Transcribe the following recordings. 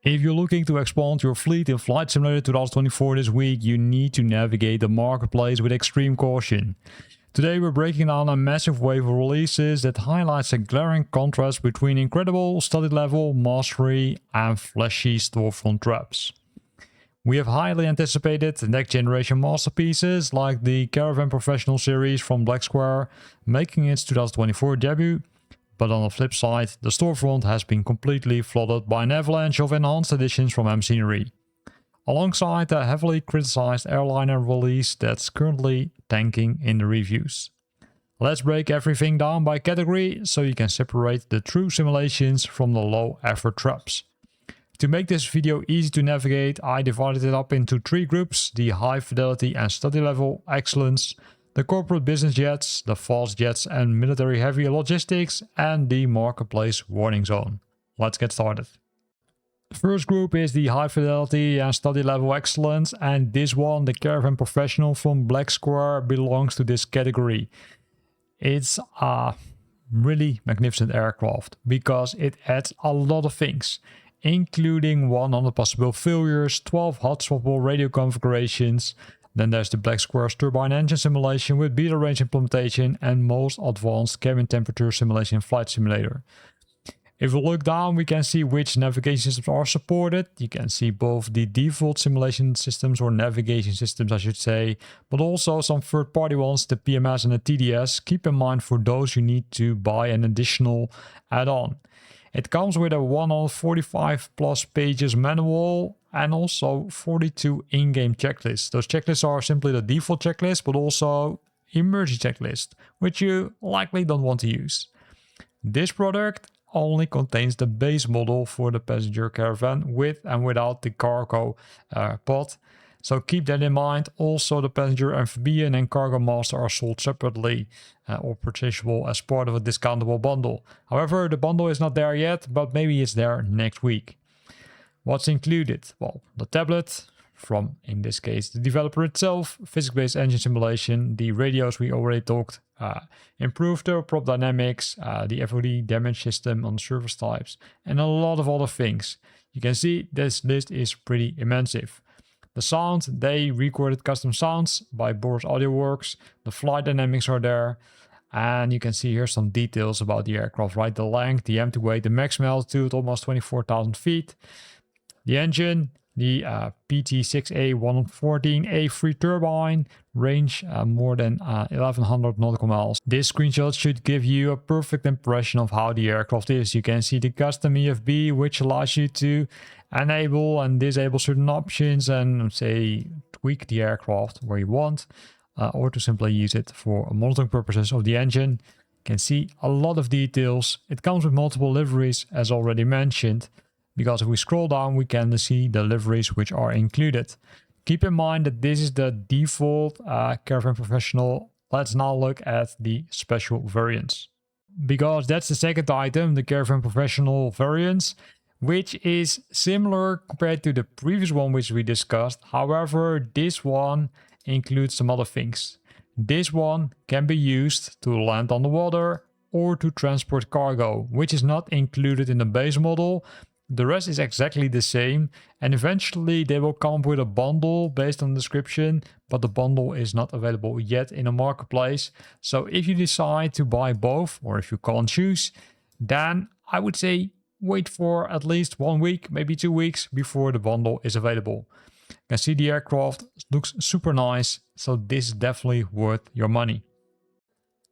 If you're looking to expand your fleet in Flight Simulator 2024 this week, you need to navigate the marketplace with extreme caution. Today we're breaking down a massive wave of releases that highlights a glaring contrast between incredible study level, mastery and flashy storefront traps. We have highly anticipated next generation masterpieces like the Caravan Professional series from Black Square, making its 2024 debut. But on the flip side, the storefront has been completely flooded by an avalanche of enhanced editions from MScenery, alongside a heavily criticized airliner release that's currently tanking in the reviews. Let's break everything down by category so you can separate the true simulations from the low effort traps. To make this video easy to navigate, I divided it up into three groups: the high fidelity and study level excellence, the corporate business jets, the fast jets and military heavy logistics, and the marketplace warning zone. Let's get started. The first group is the high fidelity and study level excellence, and this one, the Caravan Professional from Black Square, belongs to this category. It's a really magnificent aircraft because it adds a lot of things, including 100 possible failures, 12 hot swappable radio configurations. Then there's the Black Square's turbine engine simulation with beta range implementation and most advanced cabin temperature simulation in Flight Simulator. If we look down, we can see which navigation systems are supported. You can see both the default simulation systems, or navigation systems I should say, but also some third-party ones, the PMS and the TDS. Keep in mind, for those you need to buy an additional add-on. It comes with a 145 plus pages manual and also 42 in-game checklists. Those checklists are simply the default checklist, but also emergency checklist, which you likely don't want to use. This product only contains the base model for the passenger caravan with and without the cargo pod. So keep that in mind. Also, the passenger amphibian and cargo master are sold separately or purchasable as part of a discountable bundle. However, the bundle is not there yet, but maybe it's there next week. What's included? Well, the tablet from, in this case, the developer itself, physics-based engine simulation, the radios we already talked, improved turboprop dynamics, the FOD damage system on surface types, and a lot of other things. You can see this list is pretty immense. The sound, they recorded custom sounds by Boris Audio Works. The flight dynamics are there. And you can see here some details about the aircraft, right? The length, the empty weight, the maximum altitude, almost 24,000 feet. The engine, the PT6A114A3 turbine, range more than 1100 nautical miles. This screenshot should give you a perfect impression of how the aircraft is. You can see the custom EFB, which allows you to enable and disable certain options and say tweak the aircraft where you want, or to simply use it for monitoring purposes of the engine. You can see a lot of details. It comes with multiple liveries, as already mentioned, because if we scroll down, we can see the liveries which are included. Keep in mind that this is the default Caravan Professional. Let's now look at the special variants, because that's the second item, the Caravan Professional variants, which is similar compared to the previous one which we discussed. However, this one includes some other things. This one can be used to land on the water or to transport cargo, which is not included in the base model. The rest is exactly the same, and eventually they will come with a bundle based on the description, but the bundle is not available yet in the marketplace. So if you decide to buy both, or if you can't choose, then I would say wait for at least 1 week, maybe 2 weeks before the bundle is available. You can see the aircraft looks super nice, so this is definitely worth your money.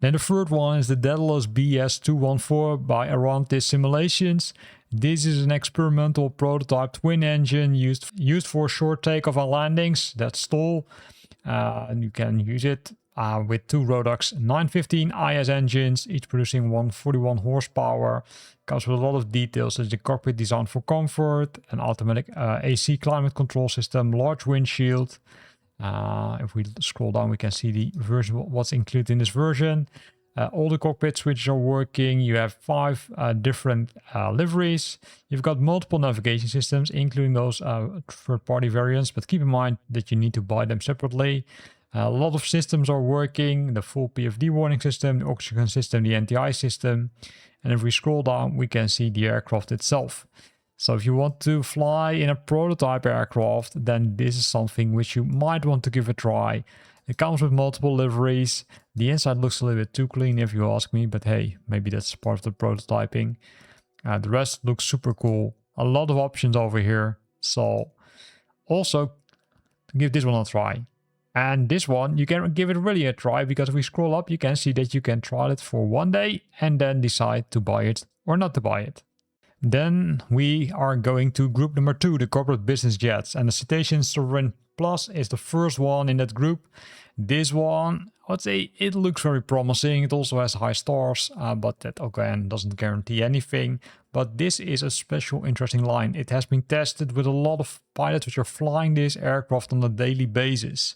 Then the third one is the Dedalus BS 214 by Arantis Simulations. This is an experimental prototype twin engine used for short takeoff and landings that stall. And you can use it with two Rodax 915 IS engines, each producing 141 horsepower. Comes with a lot of details, such as the cockpit designed for comfort, an automatic AC climate control system, large windshield. If we scroll down, we can see the version, what's included in this version. All the cockpit switches are working. You have 5 different liveries. You've got multiple navigation systems, including those third-party variants, but keep in mind that you need to buy them separately. A lot of systems are working: the full PFD warning system, the oxygen system, the NTI system. And if we scroll down, we can see the aircraft itself. So if you want to fly in a prototype aircraft, then this is something which you might want to give a try. It comes with multiple liveries. The inside looks a little bit too clean if you ask me, but hey, maybe that's part of the prototyping. The rest looks super cool. A lot of options over here. So also give this one a try. And this one, you can give it really a try, because if we scroll up, you can see that you can trial it for 1 day and then decide to buy it or not to buy it. Then we are going to group number 2, the corporate business jets. And the Citation Sovereign Plus is the first one in that group. This one, I would say it looks very promising. It also has high stars, but that again doesn't guarantee anything. But this is a special interesting line. It has been tested with a lot of pilots which are flying this aircraft on a daily basis.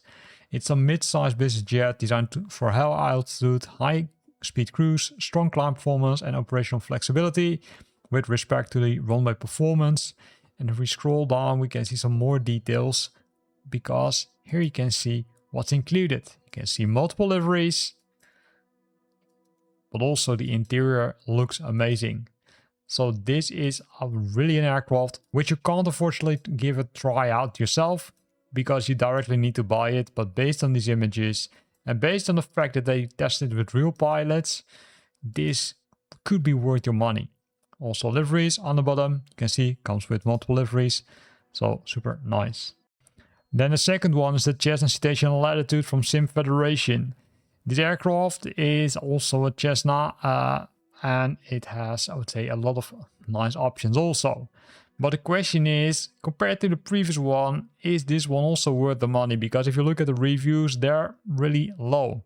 It's a mid-sized business jet designed for high altitude, high speed cruise, strong climb performance and operational flexibility with respect to the runway performance. And if we scroll down, we can see some more details, because here you can see what's included. You can see multiple liveries, but also the interior looks amazing. So this is really an aircraft which you can't unfortunately give a try out yourself, because you directly need to buy it. But based on these images and based on the fact that they tested with real pilots, this could be worth your money. Also liveries on the bottom, you can see comes with multiple liveries, so super nice. Then the second one is the Cessna Citation Latitude from Sim Federation. This aircraft is also a Cessna, and it has, I would say, a lot of nice options also. But the question is, compared to the previous one, is this one also worth the money? Because if you look at the reviews, they're really low.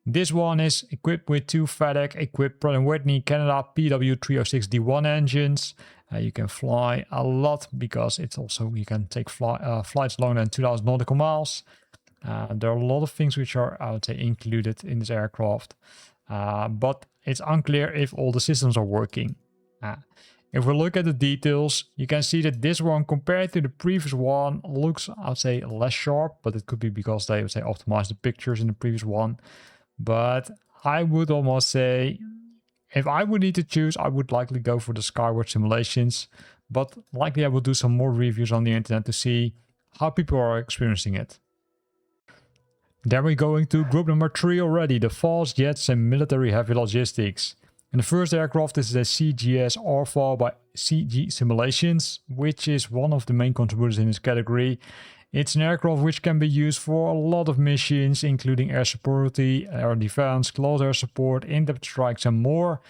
This one is equipped with 2 FedEx equipped Pratt & Whitney Canada PW306D1 engines. You can fly a lot, because it's also, you can take flights longer than 2,000 nautical miles. There are a lot of things which are, I would say, included in this aircraft. But it's unclear if all the systems are working. If we look at the details, you can see that this one compared to the previous one looks, I would say, less sharp, but it could be because they would say optimize the pictures in the previous one. But I would almost say, if I would need to choose, I would likely go for the Skyward Simulations, but likely I will do some more reviews on the internet to see how people are experiencing it. Then we're going to group number 3 already, the fast jets and military heavy logistics. And the first aircraft is the CGS RFAL by CG Simulations, which is one of the main contributors in this category. It's an aircraft which can be used for a lot of missions, including air superiority, air defense, close air support, in-depth strikes and more.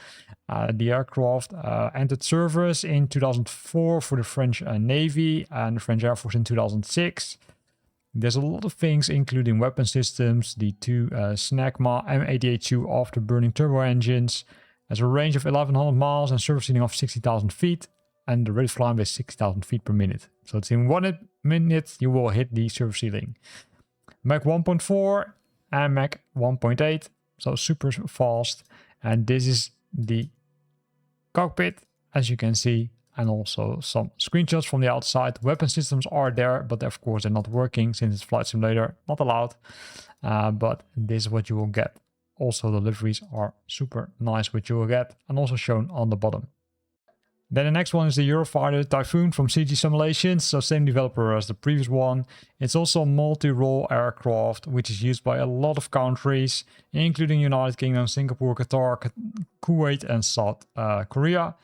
The aircraft entered service in 2004 for the French Navy and the French Air Force in 2006. There's a lot of things, including weapon systems, the 2 SNAGMA M88-2 afterburning turbo engines. Has a range of 1,100 miles and surface ceiling of 60,000 feet, and the rate of climb is 60,000 feet per minute. So it's in 1 minute you will hit the surface ceiling. Mach 1.4 and Mach 1.8, so super fast. And this is the cockpit, as you can see, and also some screenshots from the outside. Weapon systems are there, but of course they're not working since it's flight simulator, not allowed. But this is what you will get. Also, the liveries are super nice, which you will get, and also shown on the bottom. Then the next one is the Eurofighter Typhoon from CG Simulations, so same developer as the previous one. It's also a multi-role aircraft, which is used by a lot of countries, including United Kingdom, Singapore, Qatar, Kuwait, and South Korea.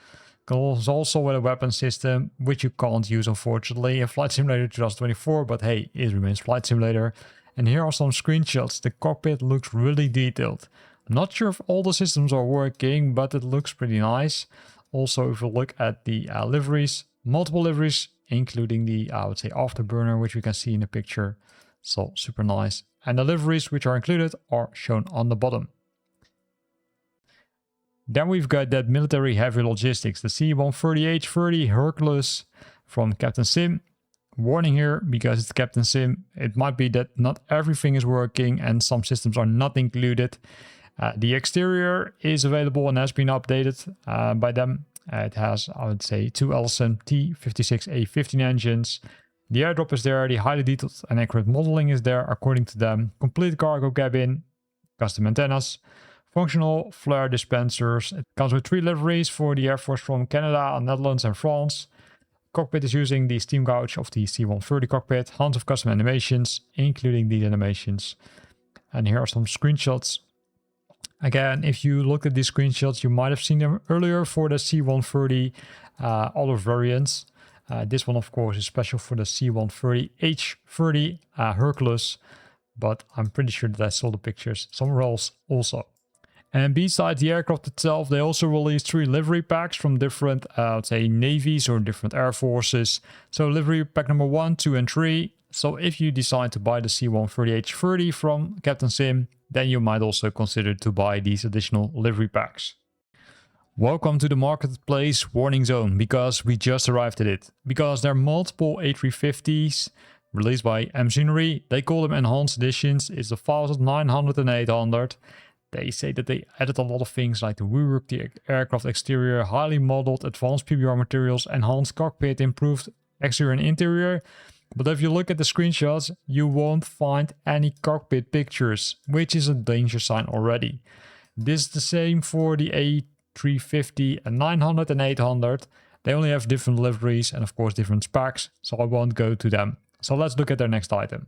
Comes also with a weapon system, which you can't use, unfortunately, in Flight Simulator 2024, but hey, it remains Flight Simulator. And here are some screenshots. The cockpit looks really detailed. I'm not sure if all the systems are working, but it looks pretty nice. Also, if we look at the liveries, multiple liveries, including the, I would say, afterburner, which we can see in the picture. So super nice. And the liveries which are included are shown on the bottom. Then we've got that military heavy logistics, the C-130H-30 Hercules from Captain Sim. Warning here, because it's Captain Sim, it might be that not everything is working and some systems are not included. The exterior is available and has been updated by them. It has, I would say, 2 Ellison T56A15 engines. The airdrop is there, the highly detailed and accurate modeling is there according to them. Complete cargo cabin, custom antennas, functional flare dispensers. It comes with 3 liveries for the Air Force from Canada, Netherlands and France. cockpit is using the steam gauge of the C-130 cockpit, tons of custom animations, including these animations. And here are some screenshots. Again, if you look at these screenshots, you might have seen them earlier for the C-130 other variants. This one, of course, is special for the C-130 H30 Hercules, but I'm pretty sure that I saw the pictures somewhere else also. And besides the aircraft itself, they also released 3 livery packs from different, let's say, navies or different air forces. So livery pack number 1, 2, and 3. So if you decide to buy the C-130 H30 from Captain Sim, then you might also consider to buy these additional livery packs. Welcome to the marketplace warning zone, because we just arrived at it. Because there are multiple A350s released by MScenery. They call them enhanced editions. It's the files of 900 and 800. They say that they added a lot of things like to rework the aircraft exterior, highly modeled, advanced PBR materials, enhanced cockpit, improved exterior and interior. But if you look at the screenshots, you won't find any cockpit pictures, which is a danger sign already. This is the same for the A350 and 900 and 800. They only have different liveries and of course different specs, so I won't go to them. So let's look at their next item.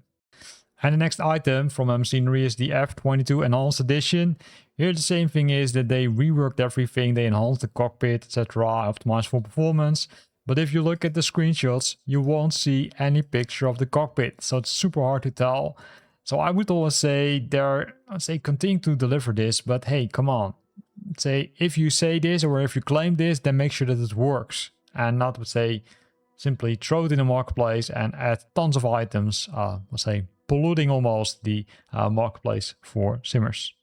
And the next item from MScenery is the F22 Enhanced Edition. Here the same thing is that they reworked everything, they enhanced the cockpit, etc., optimized for performance. But if you look at the screenshots, you won't see any picture of the cockpit, so it's super hard to tell. So I would always say continue to deliver this, but hey, come on. Say if you say this or if you claim this, then make sure that it works, and not simply throw it in the marketplace and add tons of items, polluting almost the marketplace for simmers.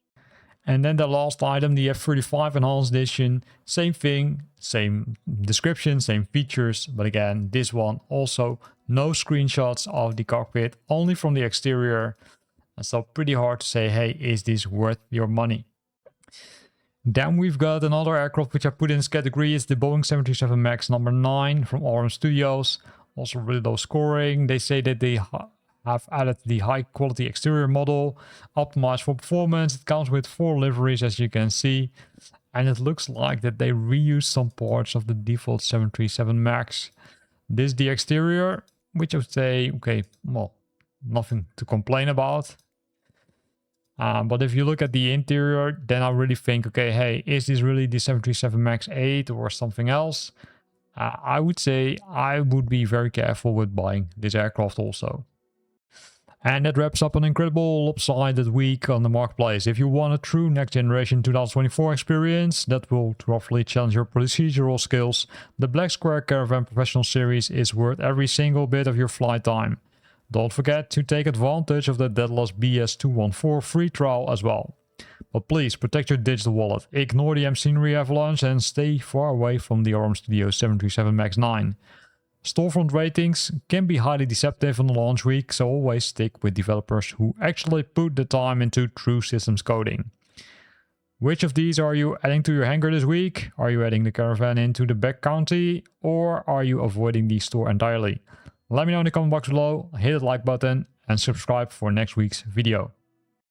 And then the last item, the F35 Enhanced Edition, same thing, same description, same features, but again, this one also no screenshots of the cockpit, only from the exterior. So pretty hard to say, hey, is this worth your money? Then we've got another aircraft which I put in this category. It's the Boeing 737 MAX number 9 from Arantis Studios. Also really low scoring. They say that they have added the high quality exterior model, optimized for performance. It comes with 4 liveries, as you can see. And it looks like that they reused some parts of the default 737 MAX. This is the exterior, which I would say, okay, well, nothing to complain about. But if you look at the interior, then I really think, okay, hey, is this really the 737 MAX 8 or something else? I would say I would be very careful with buying this aircraft also. And that wraps up an incredible lopsided week on the marketplace. If you want a true next generation 2024 experience that will roughly challenge your procedural skills, the Black Square Caravan Professional series is worth every single bit of your flight time. Don't forget to take advantage of the Dedalus BS 214 free trial as well. But please protect your digital wallet, ignore the MScenery avalanche and stay far away from the Arantis Studios 737 MAX 9. Storefront ratings can be highly deceptive on the launch week, so always stick with developers who actually put the time into true systems coding. Which of these are you adding to your hangar this week? Are you adding the caravan into the back county, or are you avoiding the store entirely? Let me know in the comment box below, hit the like button and subscribe for next week's video.